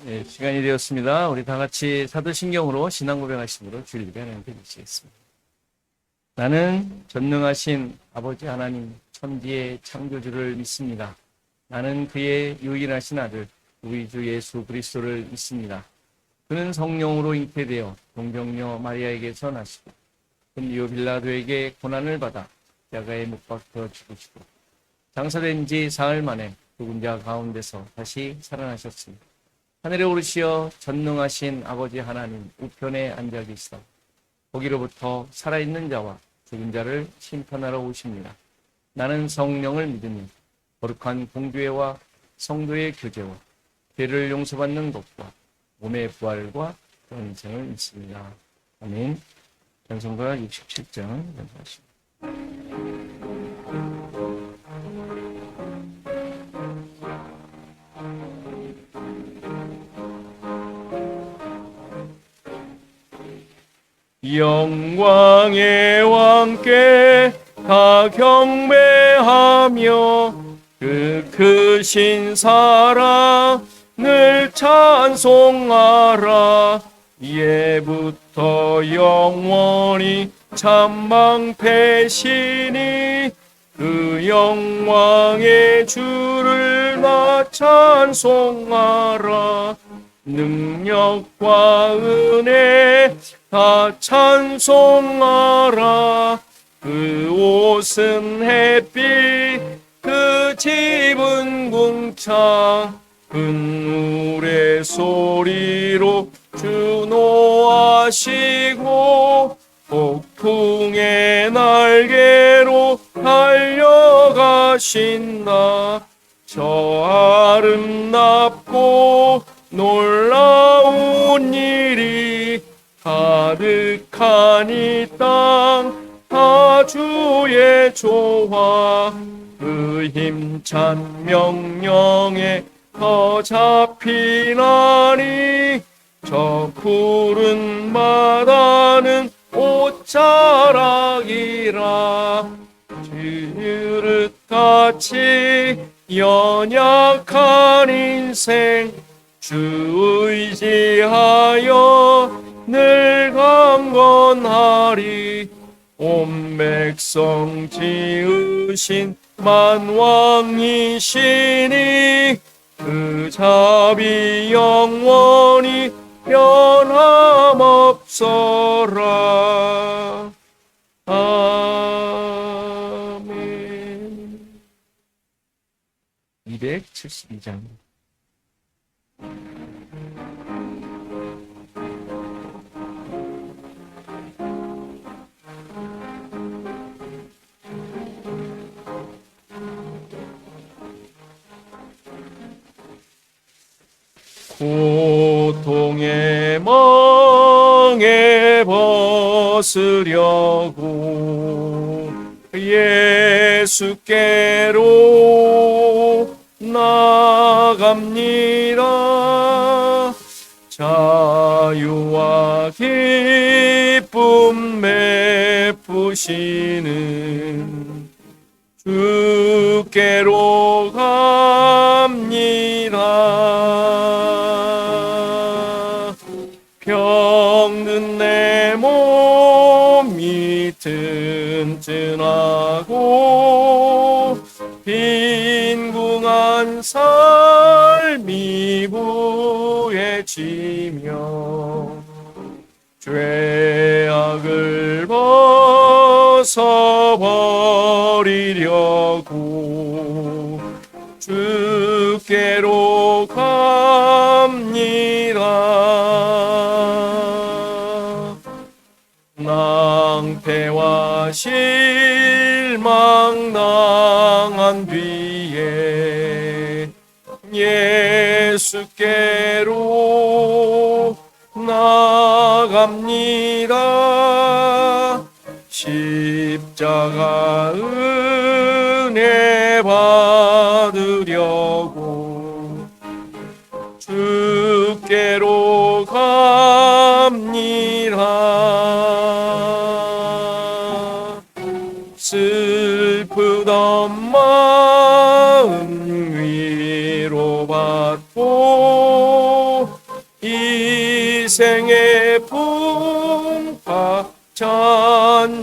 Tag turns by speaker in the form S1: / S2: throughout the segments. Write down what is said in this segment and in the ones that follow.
S1: 네, 시간이 되었습니다. 우리 다 같이 사도신경으로 신앙 고백하심으로 주일 예배 하나님 드리시겠습니다. 나는 전능하신 아버지 하나님 천지의 창조주를 믿습니다. 나는 그의 유일하신 아들 우리 주 예수 그리스도를 믿습니다. 그는 성령으로 잉태되어 동정녀 마리아에게서 나시고 본디오 빌라도에게 고난을 받아 십자가에 못 박혀 죽으시고 장사된 지 사흘 만에 죽은 자 가운데서 다시 살아나셨습니다. 하늘에 오르시어 전능하신 아버지 하나님 우편에 앉아 계시다. 거기로부터 살아있는 자와 죽은 자를 심판하러 오십니다. 나는 성령을 믿으니 거룩한 공교회와 성도의 교제와 죄를 용서받는 것과 몸의 부활과 영생을 믿습니다. 아멘. 찬송가 67장 연주하십니다. 영광의 왕께 다 경배하며 그 크신 사랑을 찬송하라. 예부터 영원히 참방패시니 그 영광의 주를 나 찬송하라. 능력과 은혜 다 찬송하라. 그 옷은 햇빛 그 집은 궁창 근울의 소리로 주노하시고 폭풍의 날개로 달려가신다. 저 아름답고 놀라운 일이 가득한 이 땅 다 주의 조화 그 힘찬 명령에 더 잡히나니 저 푸른 바다는 옷자락이라. 지르같이 연약한 인생 주 의지하여 늘 강건하리. 온 백성 지으신 만왕이시니 그 자비 영원히 변함없어라. 아멘. 272장 고통의 멍에 벗으려고 예수께로 나갑니다. 자유와 기쁨 베푸시는 주께로 갑니다. 병든 내 몸이 튼튼하고 빈궁한 삶이 부해지며 죄악을 벗어버리려고 주께로 갑니다. 낭패와 실망 당한 뒤에 예수께로 나갑니다. 십자가 은혜 받으려고 주께로 갑니다. 슬프던 마음 위로받고 희생의 풍파 찬잔하며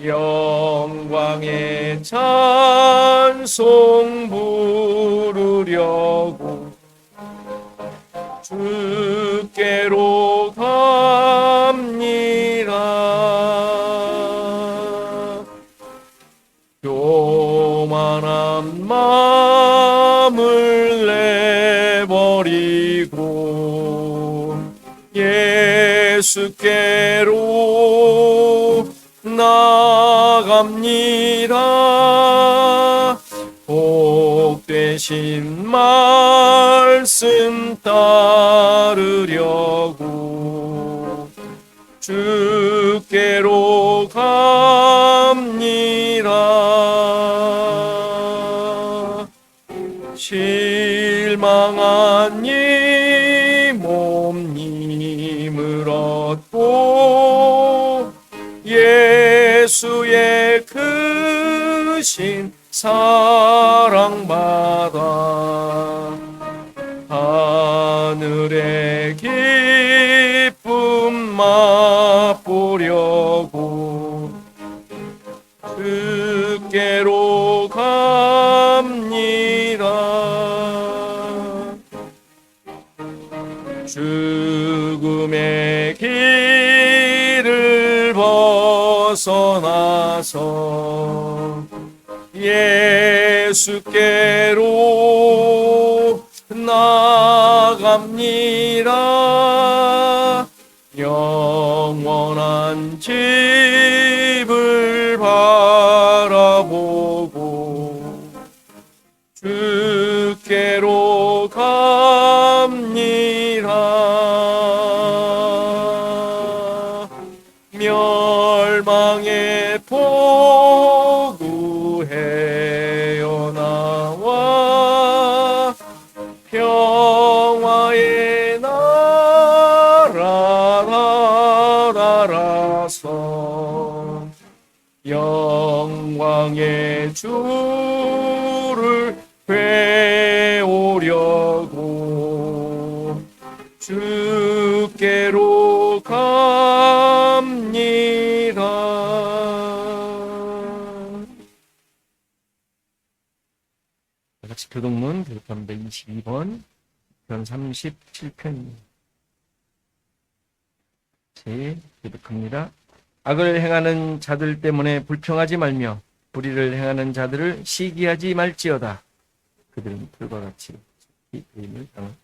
S1: 영광의 찬송 부르려고 주께로 갑니다. 교만한 마음을 내버리고 예수께로 나갑니다. 복되신 말씀 따르려고 주께로 갑니다. 실망한 이 몸님을 얻고 예수의 크신 사랑받아 하늘의 기쁨 맛보려고 주께로 갑니다. 죽음의 길을 벗어나서 예수께로 나갑니다. 영원한 집을 바라보고 주께로 갑니다. 멸망의 포구해요 나와 평화의 나라 날아서 영광의 주를 배우려고 주께로 갑니다. 같이 교동문 교독편 122번 편 37편입니다. 제 교독합니다. 악을 행하는 자들 때문에 불평하지 말며 불의를 행하는 자들을 시기하지 말지어다. 그들은 불과 같이 의인을 당한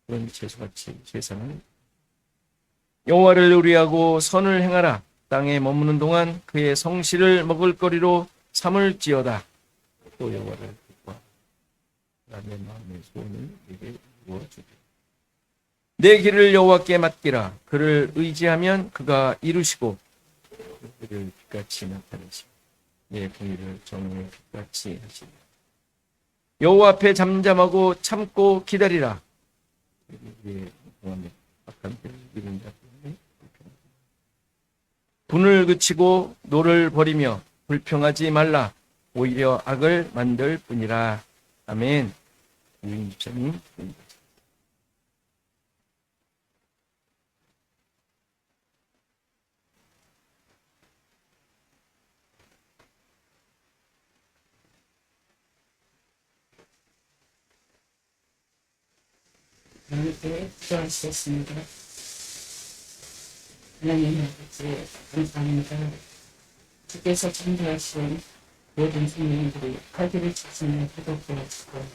S1: 그런 죄수같이 세상을 여호와를 의뢰하고 선을 행하라. 땅에 머무는 동안 그의 성실을 먹을거리로 삼을지어다. 또 여호와를 기뻐하라. 내 마음의 소원을 내게 이루어주리. 내 길을 여호와께 맡기라. 그를 의지하면 그가 이루시고 그를 빛같이 나타내시고 내 공의를 정의의 빛같이 하시리라. 여호와 앞에 잠잠하고 참고 기다리라. 분을 그치고 노를 버리며 불평하지 말라. 오히려 악을 만들 뿐이라. 아멘. 유인 집사님.
S2: 하나님께 기도하시겠습니다. 하나님 아버지 감사합니다. 주께서 창조하신 모든 생명들이 칼들을 찾으며 회복되어지고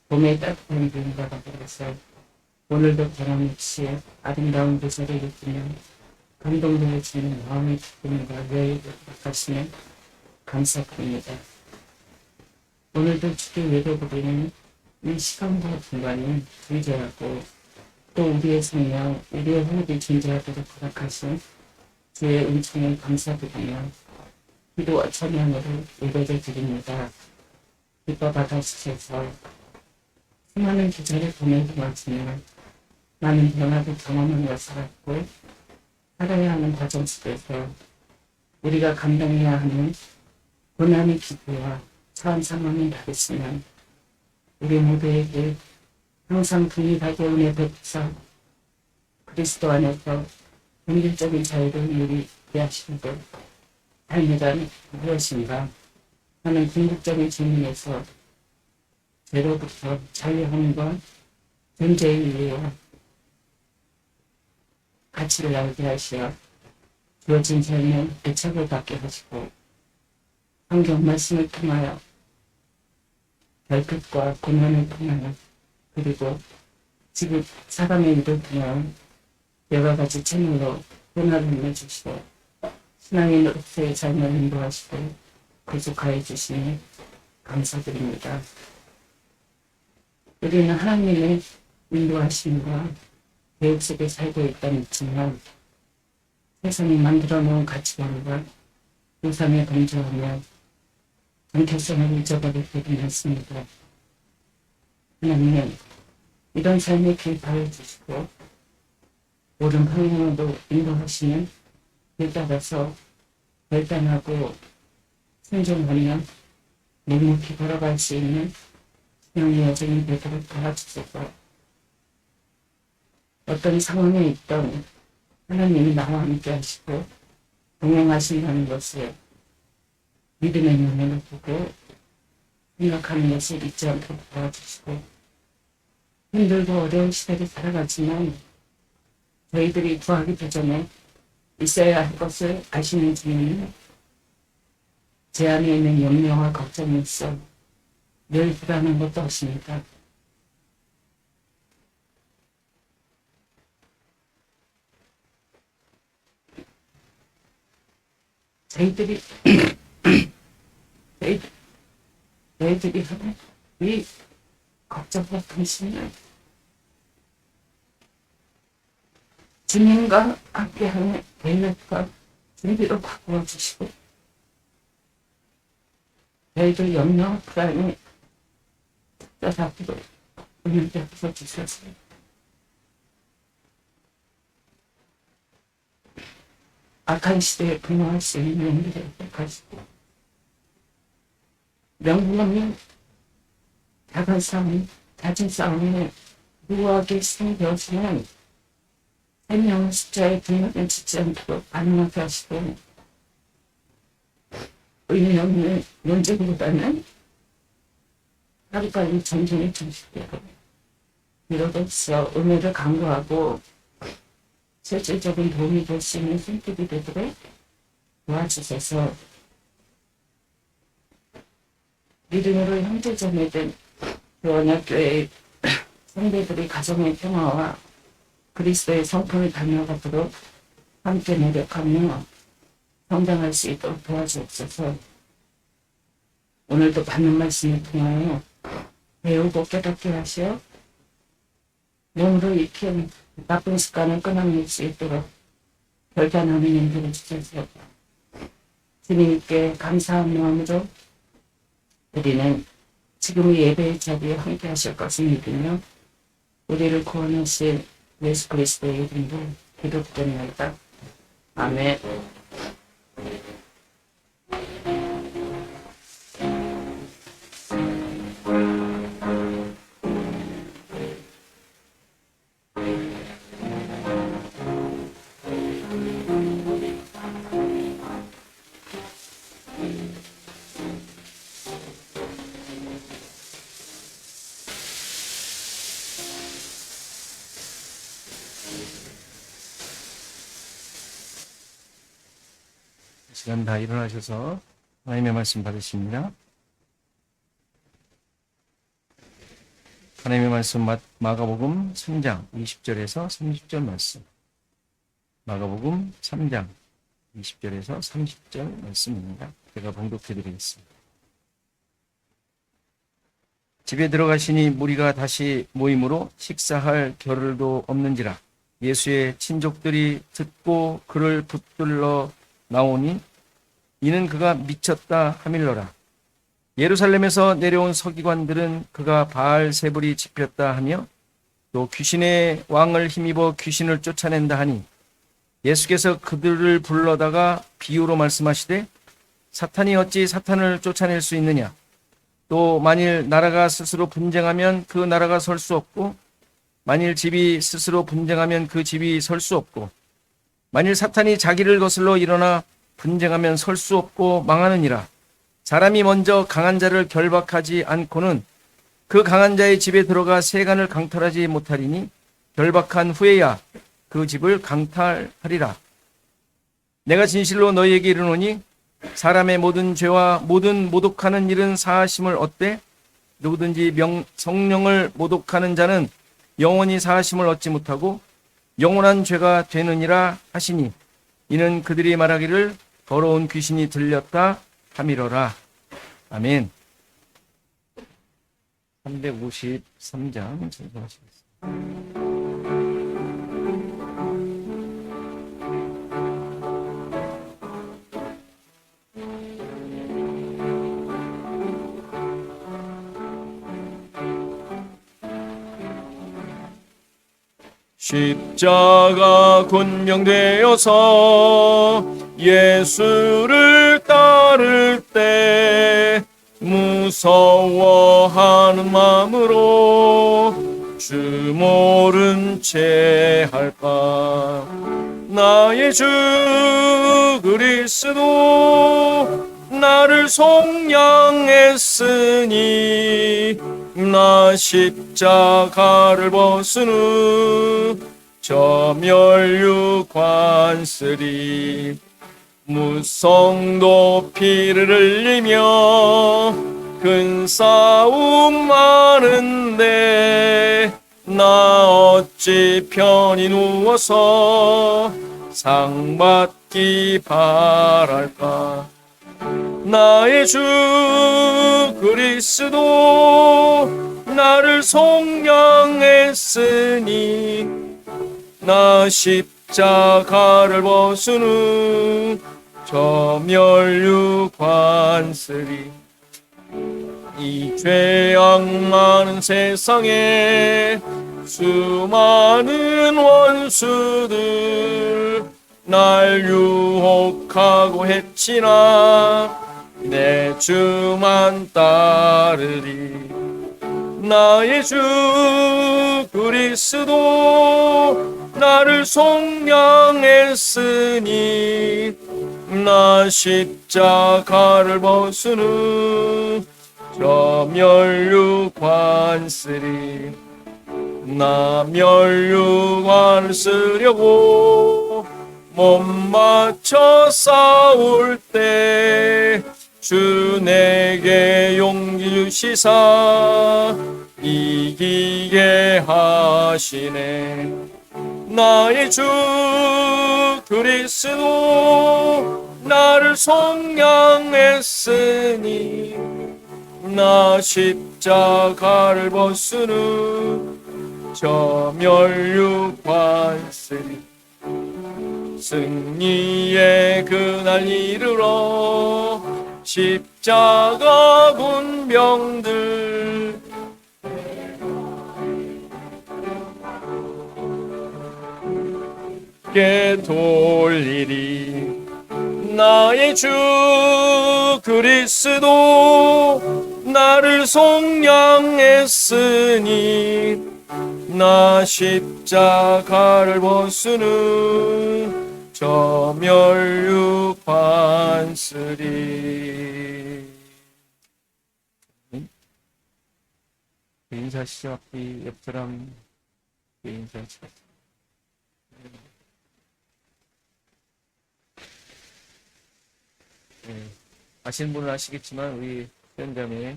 S2: 봄의 따뜻한 기운과 더불어서 오늘도 변함없이 아름다운 계절을 느끼며 감동되어지는 마음의 기쁨과 여유를 허락하시며 감사드립니다. 오늘도 주께 예배드리는 이 시간과 공간을 존재하고 또 우리의 생명, 우리의 호흡이 존재하도록 허락하신 주의 은총을 감사드리며 기도와 찬양으로 예배를 드립니다. 기뻐 받아주셔서 수많은 계절을 보내고 왔지만 많은 변화를 경험하며 살았고 살아야 하는 과정 속에서 우리가 감당해야 하는 고난의 기도와 처한 상황이 다르지만 우리 모두에게 항상 동일하게 은혜 베푸사 그리스도 안에서 본질적인 자유를 누리게 하시는 것 삶이란 무엇인가 하는 궁극적인 질문에서 죄로부터 자유하는 건 존재의 이유와 가치를 알게 하시어 주어진 삶에 애착을 갖게 하시고 성경 말씀을 통하여 결핍과 고난을 통하여 그리고 지금 사람의 일을 통하여 여러 가지 채널로 변화를 내주시고 신앙인으로서의 삶을 인도하시고 구속하여 주시니 감사드립니다. 우리는 하나님의 인도하심과 계획 속에 살고 있다 믿지만 세상이 만들어 놓은 가치관과 우상에 동조하며 정체성을 잊어버릴 때도 많습니다. 하나님, 이런 삶에 개입하여 주시고 옳은 방향으로 인도하시는 길 따라서 결단하고 순종하며 묵묵히 걸어갈 수 있는 신앙의 여정이 되도록 도와주소서. 어떤 상황에 있던 하나님이 나와 함께 하시고 동행하신다는 것을 믿음의 눈으로 보고 생각하는 것을 잊지 않도록 도와주시고 힘들고 어려운 시대를 살아가지만 저희들이 구하기도 전에 있어야 할 것을 아시는 주님은 제 안에 있는 염려와 걱정이 있어 늘 불안한 것도 없습니다. 저희들이 하는 이 걱정과 근심을 주님과 함께하는 계획과 준비로 바꾸어 주시고 저희들 염려와 불안이 특별하기로 은혜를 베풀어 주셔서 악한 시대에 분노할 수 있는 용기를 가지고 명분없는 작은 싸움, 잦은 싸움에 무하게 생겨지는 생명의 숫자에 분노를 짓지 않도록 반응하게 하시고 의미 없는 논쟁보다는 하루빨리 전쟁에 중심되고 이로써 은혜를 강구하고 실질적인 도움이 될 수 있는 손길이 되도록 도와주셔서 믿음으로 형제자매된 교원학교의 성도들의 가정의 평화와 그리스도의 성품을 다녀가도록 함께 노력하며 성장할 수 있도록 도와주옵소서. 오늘도 받는 말씀을 통하여 배우고 깨닫게 하시어 몸으로 익힌 나쁜 습관을 끊어낼 수 있도록 결단하는 인들을 주셔서 주님께 감사한 마음으로 우리는 지금의 예배의 자리에 함께 하실 것을 믿으며 우리를 구원하실 예수 그리스도의 이름으로 기도드립니다. 아멘.
S1: 시간 다 일어나셔서 하나님의 말씀 받으십니다. 하나님의 말씀 마가복음 3장 20절에서 30절 말씀. 마가복음 3장 20절에서 30절 말씀입니다. 제가 봉독해 드리겠습니다. 집에 들어가시니 무리가 다시 모임으로 식사할 겨를도 없는지라 예수의 친족들이 듣고 그를 붙들러 나오니 이는 그가 미쳤다 하밀러라. 예루살렘에서 내려온 서기관들은 그가 바알세불이 집혔다 하며 또 귀신의 왕을 힘입어 귀신을 쫓아낸다 하니 예수께서 그들을 불러다가 비유로 말씀하시되 사탄이 어찌 사탄을 쫓아낼 수 있느냐. 또 만일 나라가 스스로 분쟁하면 그 나라가 설 수 없고, 만일 집이 스스로 분쟁하면 그 집이 설 수 없고, 만일 사탄이 자기를 거슬러 일어나 분쟁하면 설 수 없고 망하느니라. 사람이 먼저 강한 자를 결박하지 않고는 그 강한 자의 집에 들어가 세간을 강탈하지 못하리니 결박한 후에야 그 집을 강탈하리라. 내가 진실로 너희에게 이르노니 사람의 모든 죄와 모든 모독하는 일은 사하심을 얻되 누구든지 성령을 모독하는 자는 영원히 사하심을 얻지 못하고 영원한 죄가 되느니라 하시니, 이는 그들이 말하기를 더러운 귀신이 들렸다 함이로라. 아멘. 353장 전송하시겠습니다. 십자가 군명되어서 예수를 따를 때 무서워하는 마음으로 주 모른 채 할까. 나의 주 그리스도 나를 속량했으니 나 십자가를 벗은 후 저 멸류관쓰리 무성도 피를 흘리며 큰 싸움 많은데 나 어찌 편히 누워서 상 받기 바랄까. 나의 주 그리스도 나를 속량했으니 나 십자가를 벗은 후 저 멸류관쓰리 이 죄악 많은 세상에 수많은 원수들 날 유혹하고 해치나 내 주만 따르리. 나의 주 그리스도 나를 속량했으니 나 십자가를 벗은 후 저 멸류관쓰리 나 멸류관을 쓰려고 못 맞춰 싸울 때 주 내게 용기 주시사 이기게 하시네. 나의 주 그리스도 나를 속량했으니 나 십자가를 벗은 후 저 멸류관쓰리 승리의 그날 이르러 십자가 군병들 께 돌리리. 나의 주 그리스도 나를 속량했으니 나 십자가를 벗은 후 저 멸류관쓰리. 인사시죠. 앞뒤 옆 사람 인사시죠. 아시는 분은 아시겠지만 우리 현장에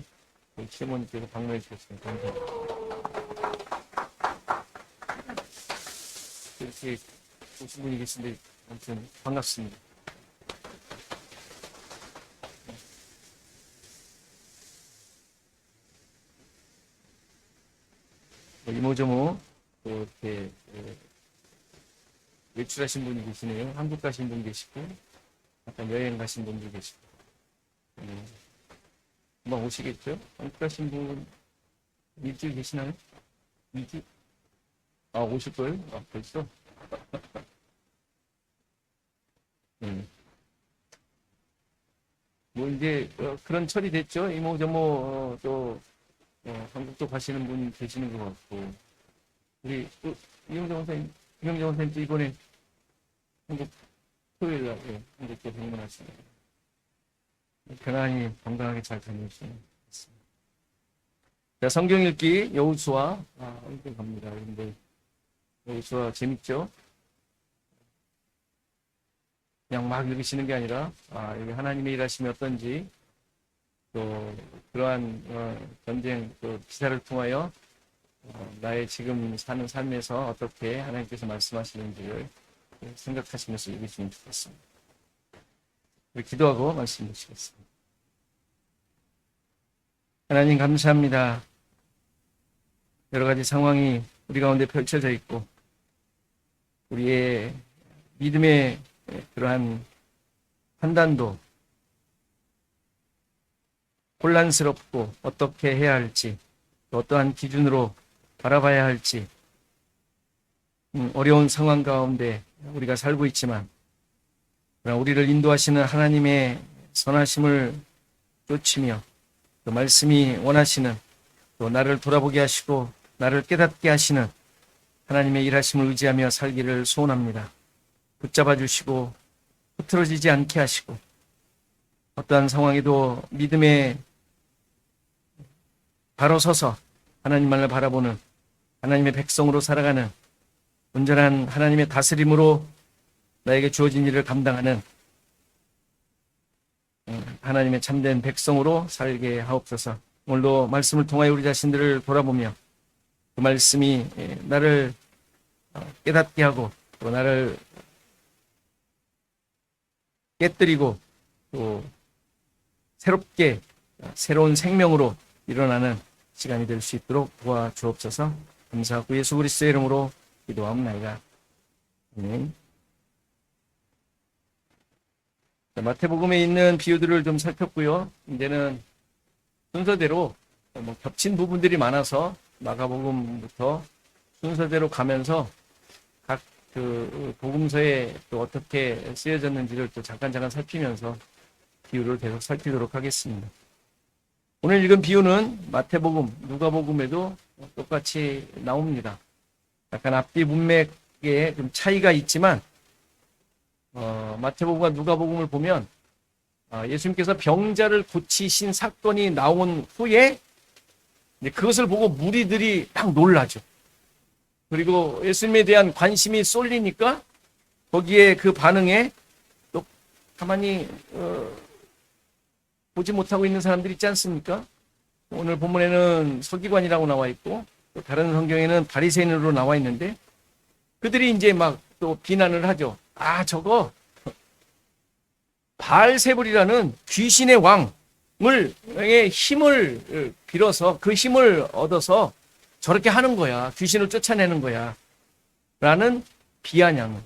S1: 시어머니께서 방문해 주셨습니다. 감사합니다. 이렇게 오신 분이 계신데 아무튼 반갑습니다. 이모저모 또 이렇게 외출하신 분이 계시네요. 한국 가신 분 계시고 약간 여행 가신 분도 계시고 금방 오시겠죠? 한국 가신 분 일주일 계시나요? 일주일? 아, 오실 거예요? 아, 벌써? 뭐 이제 그런 철이 됐죠. 이모저모 또 한국도 가시는 분 계시는 것 같고 우리 또 이영정 원사님, 이영정 원사님도 이번에 한국 토요일 날 한국에 방문하시네요. 편안히 건강하게 잘 다녀오시면 좋겠습니다. 자, 성경 읽기 여호수아 읽고 갑니다. 근데 여호수아 재밌죠? 그냥 막 읽으시는 게 아니라 여기 하나님의 일하심이 어떤지 또 그러한 전쟁 또 기사를 통하여 나의 지금 사는 삶에서 어떻게 하나님께서 말씀하시는지를 생각하시면서 읽으시면 좋겠습니다. 우리 기도하고 말씀 드리겠습니다. 하나님 감사합니다. 여러 가지 상황이 우리 가운데 펼쳐져 있고 우리의 믿음의 그러한 판단도 혼란스럽고 어떻게 해야 할지 또 어떠한 기준으로 바라봐야 할지 어려운 상황 가운데 우리가 살고 있지만 우리를 인도하시는 하나님의 선하심을 쫓으며 또 말씀이 원하시는 또 나를 돌아보게 하시고 나를 깨닫게 하시는 하나님의 일하심을 의지하며 살기를 소원합니다. 붙잡아 주시고 흐트러지지 않게 하시고 어떠한 상황에도 믿음에 바로 서서 하나님만을 바라보는 하나님의 백성으로 살아가는 온전한 하나님의 다스림으로 나에게 주어진 일을 감당하는 하나님의 참된 백성으로 살게 하옵소서. 오늘도 말씀을 통하여 우리 자신들을 돌아보며 그 말씀이 나를 깨닫게 하고 또 나를 깨뜨리고 또 새롭게 새로운 생명으로 일어나는 시간이 될 수 있도록 도와주옵소서. 감사하고 예수 그리스도의 이름으로 기도하옵나이다. 아멘. 마태복음에 있는 비유들을 좀 살폈고요. 이제는 순서대로 겹친 부분들이 많아서 마가복음부터 순서대로 가면서 각 그 복음서에 또 어떻게 쓰여졌는지를 또 잠깐 살피면서 비유를 계속 살피도록 하겠습니다. 오늘 읽은 비유는 마태복음, 누가복음에도 똑같이 나옵니다. 약간 앞뒤 문맥에 좀 차이가 있지만 마태복음과 누가복음을 보면 예수님께서 병자를 고치신 사건이 나온 후에 그것을 보고 무리들이 딱 놀라죠. 그리고 예수님에 대한 관심이 쏠리니까 거기에 그 반응에 또 가만히 보지 못하고 있는 사람들이 있지 않습니까? 오늘 본문에는 서기관이라고 나와 있고 또 다른 성경에는 바리새인으로 나와 있는데 그들이 이제 막 또 비난을 하죠. 저거 바알세불이라는 귀신의 왕의 힘을 빌어서 그 힘을 얻어서 저렇게 하는 거야. 귀신을 쫓아내는 거야. 라는 비아냥을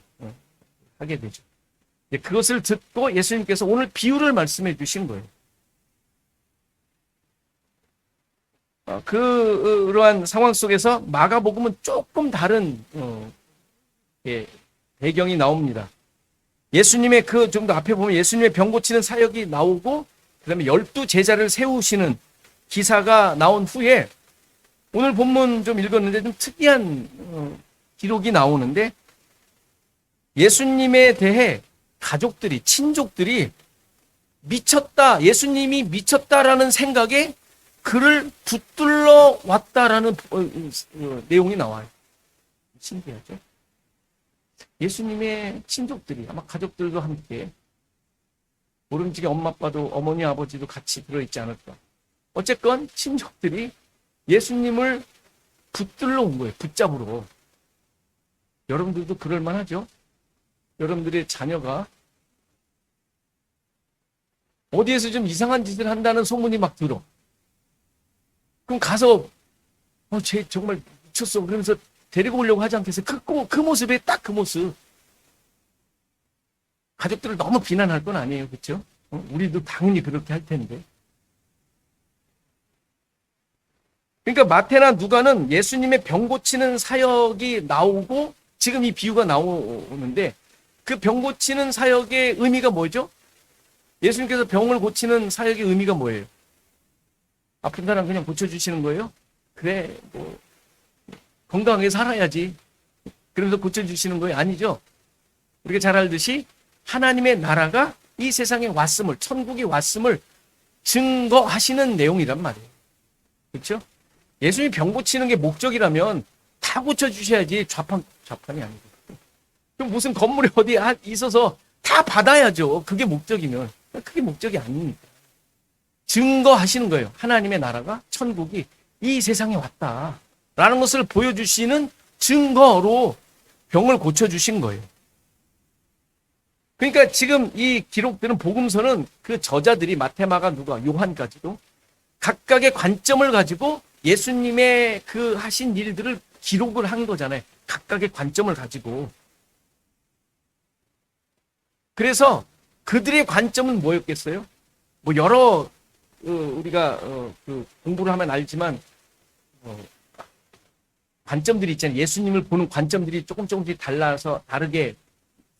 S1: 하게 되죠. 그것을 듣고 예수님께서 오늘 비유를 말씀해 주신 거예요. 그러한 상황 속에서 마가복음은 조금 다른 배경이 나옵니다. 예수님의 좀 더 앞에 보면 예수님의 병 고치는 사역이 나오고 그다음에 12 제자를 세우시는 기사가 나온 후에 오늘 본문 좀 읽었는데 좀 특이한 기록이 나오는데 예수님에 대해 가족들이 친족들이 미쳤다, 예수님이 미쳤다라는 생각에 그를 붙들러 왔다라는 내용이 나와요. 신기하죠? 예수님의 친족들이 아마 가족들도 함께 모름지기 엄마 아빠도 어머니 아버지도 같이 들어있지 않을까. 어쨌건 친족들이 예수님을 붙들러 온 거예요. 붙잡으러. 여러분들도 그럴만 하죠? 여러분들의 자녀가 어디에서 좀 이상한 짓을 한다는 소문이 막 들어. 그럼 가서 쟤 정말 미쳤어. 그러면서 데리고 오려고 하지 않겠어요? 그 모습에 딱 그 모습. 가족들을 너무 비난할 건 아니에요. 그렇죠? 우리도 당연히 그렇게 할 텐데. 그러니까 마태나 누가는 예수님의 병 고치는 사역이 나오고 지금 이 비유가 나오는데 그 병 고치는 사역의 의미가 뭐죠? 예수님께서 병을 고치는 사역의 의미가 뭐예요? 아픈 사람 그냥 고쳐주시는 거예요? 그래, 뭐 건강하게 살아야지. 그러면서 고쳐주시는 거예요? 아니죠. 우리가 잘 알듯이 하나님의 나라가 이 세상에 왔음을, 천국이 왔음을 증거하시는 내용이란 말이에요. 그렇죠? 예수님이 병 고치는 게 목적이라면 다 고쳐주셔야지 좌판이 아니고. 그럼 무슨 건물에 어디 있어서 다 받아야죠. 그게 목적이면. 그게 목적이 아닙니다. 증거하시는 거예요. 하나님의 나라가, 천국이 이 세상에 왔다라는 것을 보여주시는 증거로 병을 고쳐주신 거예요. 그러니까 지금 이 기록되는 복음서는 그 저자들이 마태, 마가, 누가, 요한까지도 각각의 관점을 가지고 예수님의 그 하신 일들을 기록을 한 거잖아요. 각각의 관점을 가지고. 그래서 그들의 관점은 뭐였겠어요? 뭐 여러 우리가 그 공부를 하면 알지만 관점들이 있잖아요. 예수님을 보는 관점들이 조금씩 달라서 다르게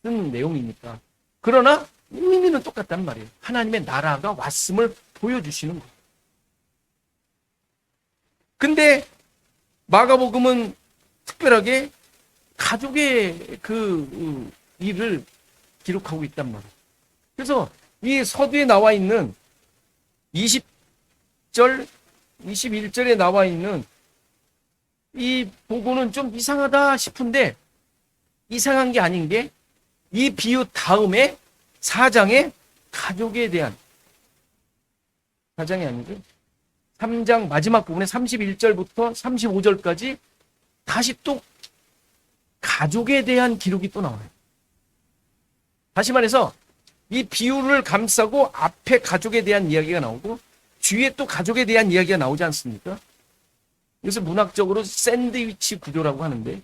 S1: 쓴 내용이니까. 그러나 의미는 똑같단 말이에요. 하나님의 나라가 왔음을 보여주시는 거예요. 근데 마가복음은 특별하게 가족의 그 일을 기록하고 있단 말이에요. 그래서 이 서두에 나와 있는 20절, 21절에 나와 있는 이 보고는 좀 이상하다 싶은데 이상한 게 아닌 게 이 비유 다음에 4장에 가족에 대한 4장이 아니고 3장 마지막 부분에 31절부터 35절까지 다시 또 가족에 대한 기록이 또 나와요. 다시 말해서 이 비유를 감싸고 앞에 가족에 대한 이야기가 나오고 뒤에 또 가족에 대한 이야기가 나오지 않습니까? 그래서 문학적으로 샌드위치 구조라고 하는데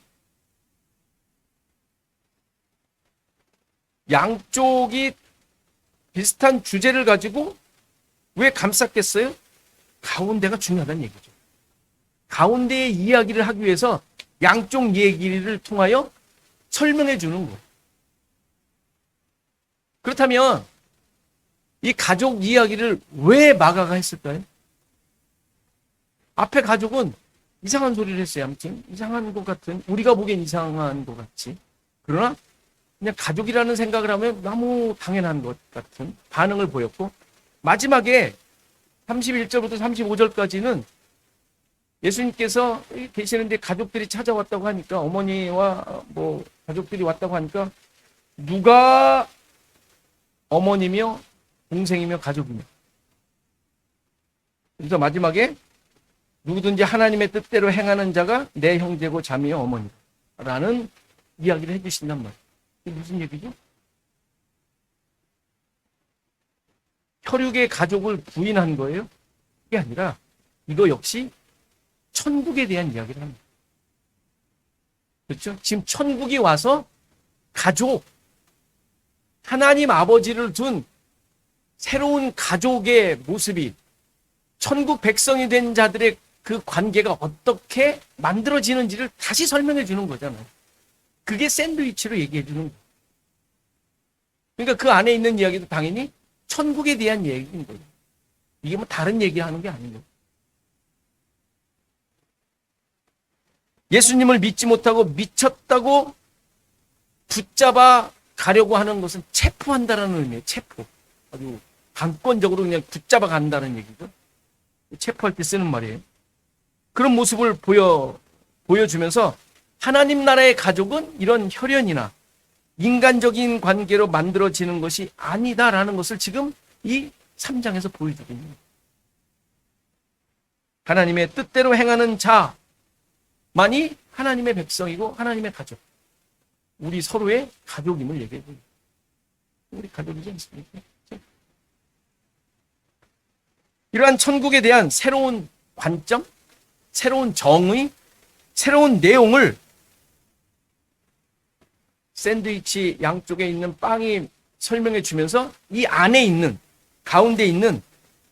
S1: 양쪽이 비슷한 주제를 가지고 왜 감쌌겠어요? 가운데가 중요하다는 얘기죠. 가운데의 이야기를 하기 위해서 양쪽 얘기를 통하여 설명해 주는 거예요. 그렇다면 이 가족 이야기를 왜 마가가 했을까요? 앞에 가족은 이상한 소리를 했어요. 아무튼 이상한 것 같은, 우리가 보기엔 이상한 것 같지. 그러나 그냥 가족이라는 생각을 하면 너무 당연한 것 같은 반응을 보였고, 마지막에 31절부터 35절까지는 예수님께서 계시는데 가족들이 찾아왔다고 하니까, 어머니와 뭐 가족들이 왔다고 하니까 누가 어머니며 동생이며 가족이며, 그래서 마지막에 누구든지 하나님의 뜻대로 행하는 자가 내 형제고 자매요 어머니라는 이야기를 해주신단 말이에요. 이게 무슨 얘기죠? 혈육의 가족을 부인한 거예요? 그게 아니라 이거 역시 천국에 대한 이야기를 합니다. 그렇죠? 지금 천국이 와서 가족, 하나님 아버지를 둔 새로운 가족의 모습이, 천국 백성이 된 자들의 그 관계가 어떻게 만들어지는지를 다시 설명해 주는 거잖아요. 그게 샌드위치로 얘기해 주는 거예요. 그러니까 그 안에 있는 이야기도 당연히 천국에 대한 얘기인 거예요. 이게 뭐 다른 얘기하는 게 아니에요. 예수님을 믿지 못하고 미쳤다고 붙잡아 가려고 하는 것은 체포한다라는 의미예요. 체포. 아주 강권적으로 그냥 붙잡아 간다는 얘기죠. 체포할 때 쓰는 말이에요. 그런 모습을 보여주면서 하나님 나라의 가족은 이런 혈연이나 인간적인 관계로 만들어지는 것이 아니다라는 것을 지금 이 3장에서 보여주고 있는 거예요. 하나님의 뜻대로 행하는 자만이 하나님의 백성이고 하나님의 가족, 우리 서로의 가족임을 얘기해 줘요. 우리 가족이지 않습니까? 이러한 천국에 대한 새로운 관점, 새로운 정의, 새로운 내용을 샌드위치 양쪽에 있는 빵이 설명해 주면서 이 안에 있는, 가운데 있는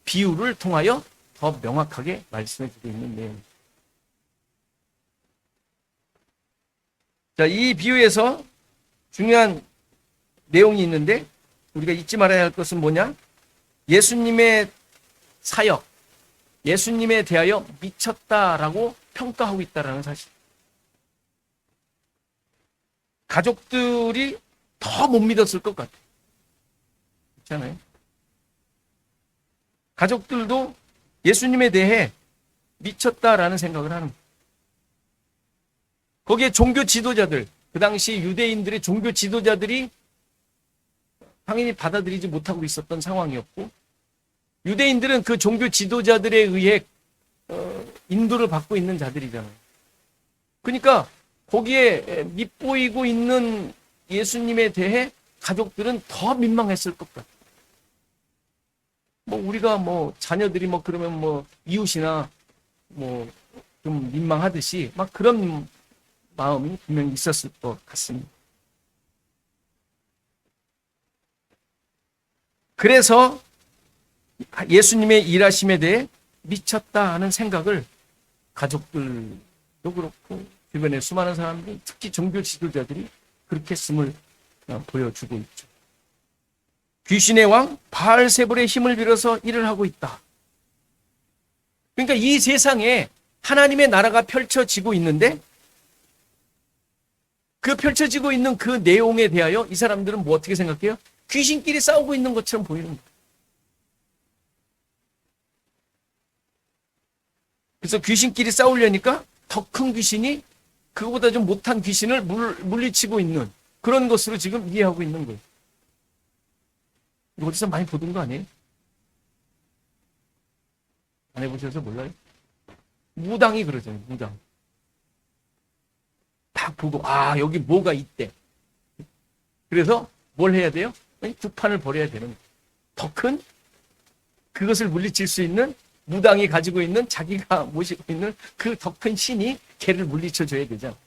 S1: 비유를 통하여 더 명확하게 말씀해 주고 있는 내용입니다. 자, 이 비유에서 중요한 내용이 있는데 우리가 잊지 말아야 할 것은 뭐냐? 예수님의 사역, 예수님에 대하여 미쳤다라고 평가하고 있다라는 사실. 가족들이 더 못 믿었을 것 같아요. 그렇잖아요. 가족들도 예수님에 대해 미쳤다라는 생각을 하는 거예요. 거기에 종교 지도자들, 그 당시 유대인들의 종교 지도자들이 당연히 받아들이지 못하고 있었던 상황이었고, 유대인들은 그 종교 지도자들에 의해 인도를 받고 있는 자들이잖아요. 그러니까 거기에 밉보이고 있는 예수님에 대해 가족들은 더 민망했을 것 같아요. 뭐 우리가 뭐 자녀들이 뭐 그러면 뭐 이웃이나 뭐 좀 민망하듯이 막 그런 마음이 분명히 있었을 것 같습니다. 그래서 예수님의 일하심에 대해 미쳤다 하는 생각을 가족들도 그렇고 주변의 수많은 사람들이, 특히 종교 지도자들이 그렇게 했음을 보여주고 있죠. 귀신의 왕 바알세불의 힘을 빌어서 일을 하고 있다. 그러니까 이 세상에 하나님의 나라가 펼쳐지고 있는데, 그 펼쳐지고 있는 그 내용에 대하여 이 사람들은 뭐 어떻게 생각해요? 귀신끼리 싸우고 있는 것처럼 보이는 거예요. 그래서 귀신끼리 싸우려니까 더 큰 귀신이 그거보다 좀 못한 귀신을 물리치고 있는 그런 것으로 지금 이해하고 있는 거예요. 이거 어디서 많이 보던 거 아니에요? 안 해보셔서 몰라요? 무당이 그러잖아요. 무당. 딱 보고 여기 뭐가 있대. 그래서 뭘 해야 돼요? 두 판을 벌여야 되는 거예요. 더 큰 그것을 물리칠 수 있는 무당이 가지고 있는, 자기가 모시고 있는 그 더 큰 신이 걔를 물리쳐줘야 되잖아.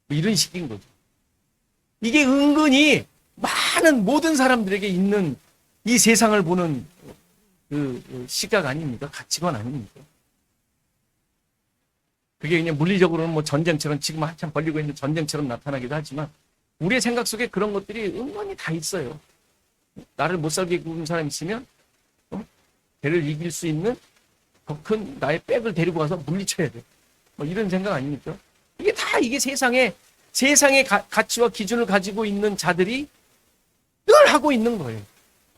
S1: 뭐 이런 식인 거죠. 이게 은근히 많은 모든 사람들에게 있는 이 세상을 보는 그 시각 아닙니까? 가치관 아닙니까? 그게 그냥 물리적으로는 뭐 전쟁처럼, 지금 한참 벌리고 있는 전쟁처럼 나타나기도 하지만, 우리의 생각 속에 그런 것들이 은근히 다 있어요. 나를 못 살게 구는 사람 있으면 걔를 이길 수 있는 더 큰 나의 백을 데리고 와서 물리쳐야 돼. 뭐 이런 생각 아닙니까? 이게 다 이게 세상의 가치와 기준을 가지고 있는 자들이 늘 하고 있는 거예요.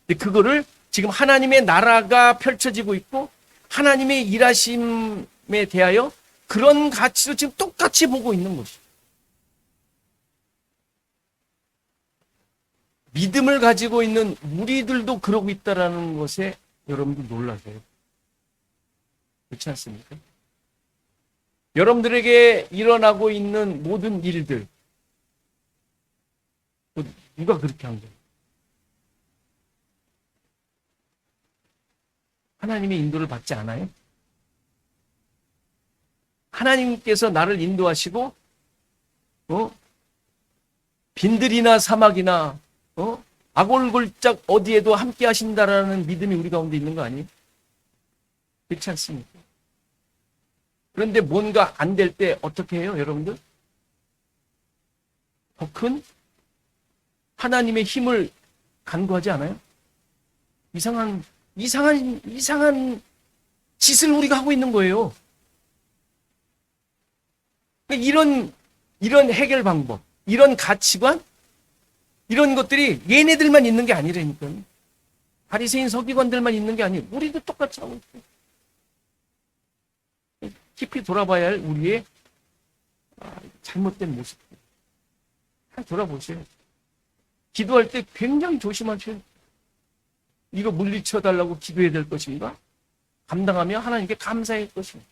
S1: 근데 그거를 지금 하나님의 나라가 펼쳐지고 있고 하나님의 일하심에 대하여 그런 가치로 지금 똑같이 보고 있는 것이죠. 믿음을 가지고 있는 우리들도 그러고 있다는 것에 여러분들 놀라세요. 그렇지 않습니까? 여러분들에게 일어나고 있는 모든 일들, 누가 그렇게 한 거예요? 하나님의 인도를 받지 않아요? 하나님께서 나를 인도하시고 빈들이나 사막이나 아골골짝 어디에도 함께 하신다라는 믿음이 우리 가운데 있는 거 아니에요? 그렇지 않습니까? 그런데 뭔가 안 될 때 어떻게 해요, 여러분들? 더 큰 하나님의 힘을 간구하지 않아요? 이상한 짓을 우리가 하고 있는 거예요. 이런 해결 방법, 이런 가치관, 이런 것들이 얘네들만 있는 게 아니라니까요. 바리새인 서기관들만 있는 게 아니에요. 우리도 똑같이 하고 있어요. 깊이 돌아봐야 할 우리의 잘못된 모습. 돌아보세요. 기도할 때 굉장히 조심하세요. 이거 물리쳐달라고 기도해야 될 것인가? 감당하며 하나님께 감사해야 할 것인가?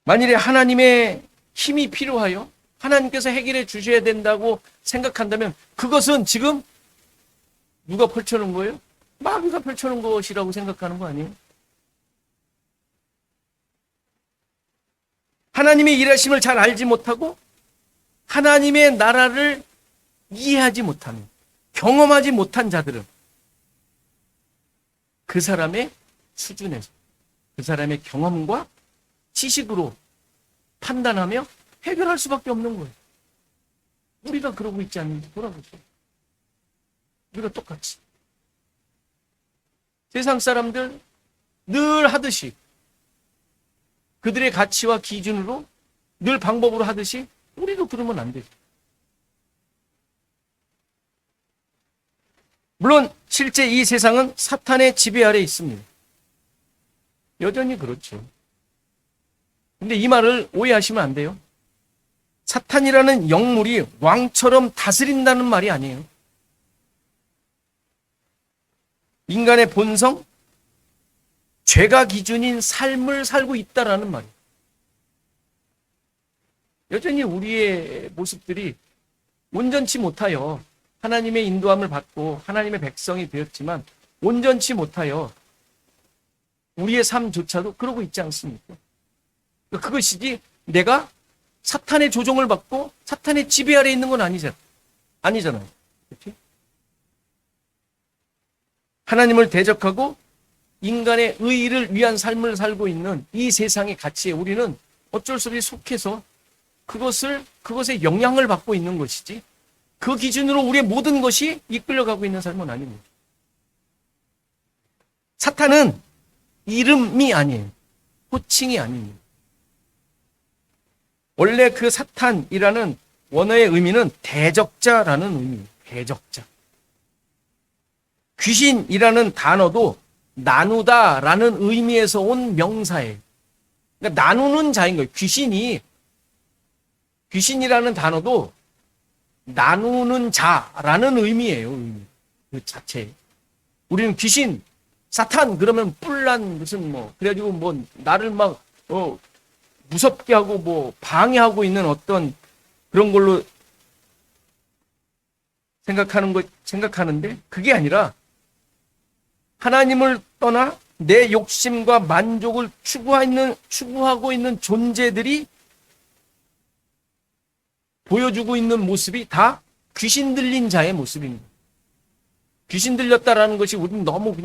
S1: 만일에 하나님의 힘이 필요하여 하나님께서 해결해 주셔야 된다고 생각한다면 그것은 지금 누가 펼쳐놓은 거예요? 마귀가 펼쳐놓은 것이라고 생각하는 거 아니에요? 하나님의 일하심을 잘 알지 못하고 하나님의 나라를 이해하지 못하는, 경험하지 못한 자들은 그 사람의 수준에서, 그 사람의 경험과 지식으로 판단하며 해결할 수밖에 없는 거예요. 우리가 그러고 있지 않는지 돌아보죠. 우리가 똑같이. 세상 사람들 늘 하듯이 그들의 가치와 기준으로 늘 방법으로 하듯이 우리도 그러면 안 되죠. 물론 실제 이 세상은 사탄의 지배 아래 있습니다. 여전히 그렇죠. 근데 이 말을 오해하시면 안 돼요. 사탄이라는 영물이 왕처럼 다스린다는 말이 아니에요. 인간의 본성, 죄가 기준인 삶을 살고 있다라는 말이에요. 여전히 우리의 모습들이 온전치 못하여 하나님의 인도함을 받고 하나님의 백성이 되었지만 온전치 못하여 우리의 삶조차도 그러고 있지 않습니까? 그것이지 내가 사탄의 조종을 받고 사탄의 지배 아래 있는 건 아니잖아요. 그렇지? 하나님을 대적하고 인간의 의의를 위한 삶을 살고 있는 이 세상의 가치에 우리는 어쩔 수 없이 속해서 그것에 영향을 받고 있는 것이지 그 기준으로 우리의 모든 것이 이끌려가고 있는 삶은 아닙니다. 사탄은 이름이 아니에요. 호칭이 아닙니다. 원래 그 사탄이라는 원어의 의미는 대적자라는 의미입니다. 대적자. 귀신이라는 단어도 나누다라는 의미에서 온 명사예요. 그러니까 나누는 자인 거예요. 귀신이라는 단어도 나누는 자라는 의미예요. 의미. 그 자체. 우리는 귀신, 사탄 그러면 뿔난 무슨 그래가지고 나를 막 무섭게 하고 방해하고 있는 어떤 그런 걸로 생각하는데 그게 아니라 하나님을 떠나 내 욕심과 만족을 추구하고 있는 존재들이 보여주고 있는 모습이 다 귀신 들린 자의 모습입니다. 귀신 들렸다라는 것이 우리는 너무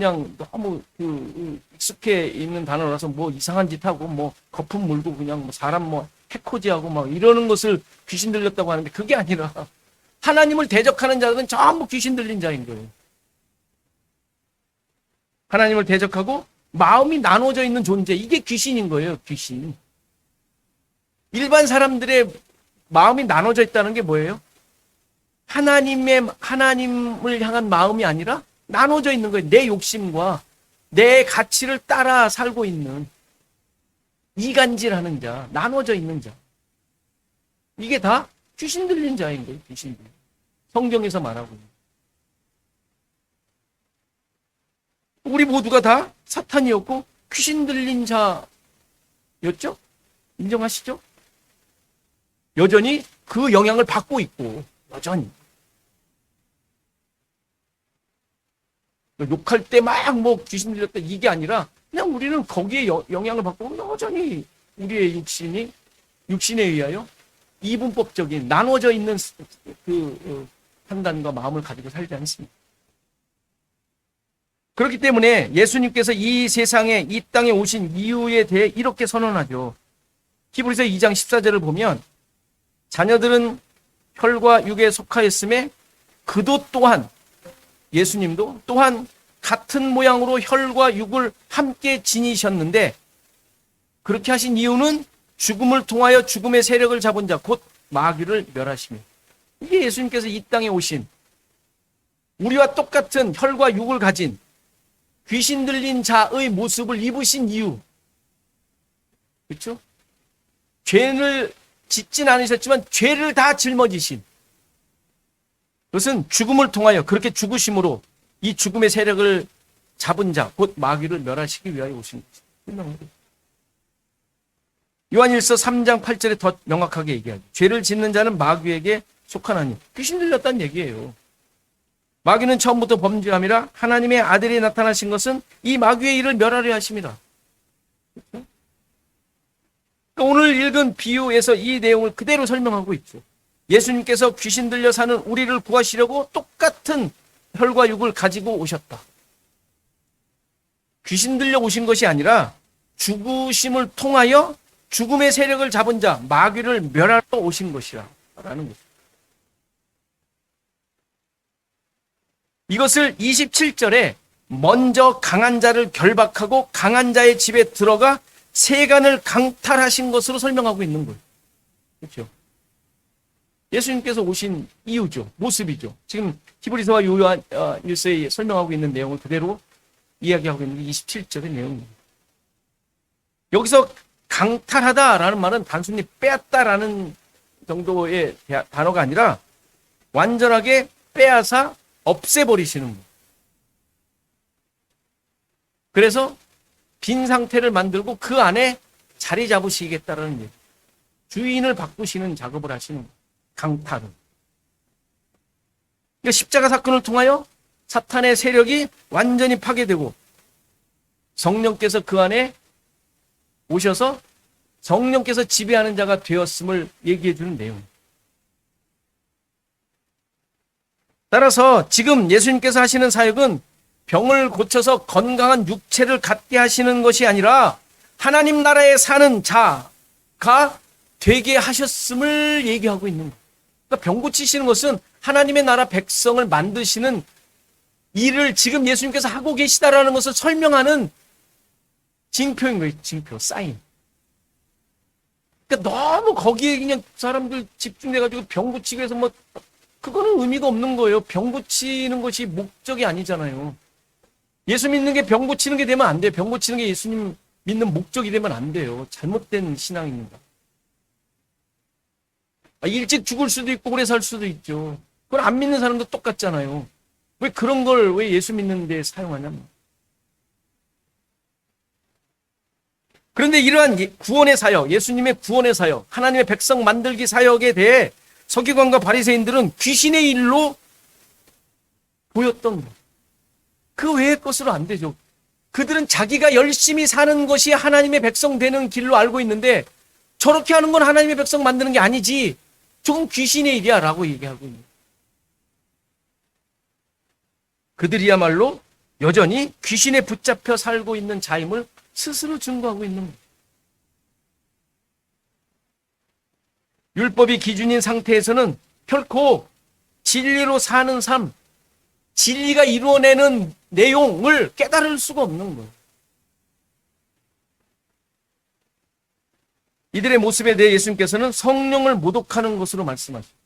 S1: 익숙해 있는 단어라서 이상한 짓 하고 거품 물고 그냥 사람 해코지하고 이러는 것을 귀신 들렸다고 하는데 그게 아니라 하나님을 대적하는 자들은 전부 귀신 들린 자인 거예요. 하나님을 대적하고 마음이 나눠져 있는 존재, 이게 귀신인 거예요. 귀신. 일반 사람들의 마음이 나눠져 있다는 게 뭐예요? 하나님을 향한 마음이 아니라 나눠져 있는 거예요. 내 욕심과 내 가치를 따라 살고 있는 이간질하는 자, 나눠져 있는 자. 이게 다 귀신 들린 자인 거예요. 귀신 들린. 성경에서 말하고 있는. 우리 모두가 다 사탄이었고 귀신 들린 자였죠? 인정하시죠? 여전히 그 영향을 받고 있고 여전히 욕할 때 막 귀신 들렸다 이게 아니라 그냥 우리는 거기에 영향을 받고 여전히 우리의 육신에 의하여 이분법적인 나눠져 있는 그 판단과 마음을 가지고 살지 않습니다. 그렇기 때문에 예수님께서 이 세상에 이 땅에 오신 이유에 대해 이렇게 선언하죠. 히브리서 2장 14절을 보면 자녀들은 혈과 육에 속하였음에 그도 또한 예수님도 또한 같은 모양으로 혈과 육을 함께 지니셨는데 그렇게 하신 이유는 죽음을 통하여 죽음의 세력을 잡은 자 곧 마귀를 멸하시며 이게 예수님께서 이 땅에 오신 우리와 똑같은 혈과 육을 가진 귀신 들린 자의 모습을 입으신 이유. 그렇죠? 죄를 짓진 않으셨지만 죄를 다 짊어지신 그것은 죽음을 통하여 그렇게 죽으심으로 이 죽음의 세력을 잡은 자, 곧 마귀를 멸하시기 위하여 오신 것입니다. 요한일서 3장 8절에 더 명확하게 얘기하죠. 죄를 짓는 자는 마귀에게 속하나니 귀신 들렸다는 얘기예요. 마귀는 처음부터 범죄함이라 하나님의 아들이 나타나신 것은 이 마귀의 일을 멸하려 하십니다. 그러니까 오늘 읽은 비유에서 이 내용을 그대로 설명하고 있죠. 예수님께서 귀신 들려 사는 우리를 구하시려고 똑같은 혈과 육을 가지고 오셨다. 귀신 들려 오신 것이 아니라 죽으심을 통하여 죽음의 세력을 잡은 자, 마귀를 멸하러 오신 것이라는 거죠. 이것을 27절에 먼저 강한 자를 결박하고 강한 자의 집에 들어가 세간을 강탈하신 것으로 설명하고 있는 거예요. 그렇죠? 예수님께서 오신 이유죠. 모습이죠. 지금 히브리서와 요한 일서에 설명하고 있는 내용을 그대로 이야기하고 있는 게 27절의 내용입니다. 여기서 강탈하다라는 말은 단순히 빼앗다라는 정도의 단어가 아니라 완전하게 빼앗아 없애버리시는 분. 그래서 빈 상태를 만들고 그 안에 자리 잡으시겠다라는 얘기. 주인을 바꾸시는 작업을 하시는 거예요. 강탈은. 그러니까 십자가 사건을 통하여 사탄의 세력이 완전히 파괴되고 성령께서 그 안에 오셔서 성령께서 지배하는 자가 되었음을 얘기해 주는 내용. 따라서 지금 예수님께서 하시는 사역은 병을 고쳐서 건강한 육체를 갖게 하시는 것이 아니라 하나님 나라에 사는 자가 되게 하셨음을 얘기하고 있는 거예요. 그러니까 병 고치시는 것은 하나님의 나라 백성을 만드시는 일을 지금 예수님께서 하고 계시다라는 것을 설명하는 징표인 거예요. 징표, 사인. 그러니까 너무 거기에 그냥 사람들 집중돼가지고 병 고치기 위해서 뭐 그거는 의미가 없는 거예요. 병 고치는 것이 목적이 아니잖아요. 예수 믿는 게 병 고치는 게 되면 안 돼요. 병 고치는 게 예수님 믿는 목적이 되면 안 돼요. 잘못된 신앙입니다. 일찍 죽을 수도 있고 오래 살 수도 있죠. 그걸 안 믿는 사람도 똑같잖아요. 왜 그런 걸 왜 예수 믿는 데 사용하냐면. 그런데 이러한 구원의 사역, 예수님의 구원의 사역, 하나님의 백성 만들기 사역에 대해 서기관과 바리새인들은 귀신의 일로 보였던 거예요. 그 외의 것으로 안 되죠. 그들은 자기가 열심히 사는 것이 하나님의 백성 되는 길로 알고 있는데 저렇게 하는 건 하나님의 백성 만드는 게 아니지. 조금 귀신의 일이야 라고 얘기하고 있는 거예요. 그들이야말로 여전히 귀신에 붙잡혀 살고 있는 자임을 스스로 증거하고 있는 거예요. 율법이 기준인 상태에서는 결코 진리로 사는 삶, 진리가 이루어내는 내용을 깨달을 수가 없는 거예요. 이들의 모습에 대해 예수님께서는 성령을 모독하는 것으로 말씀하십니다.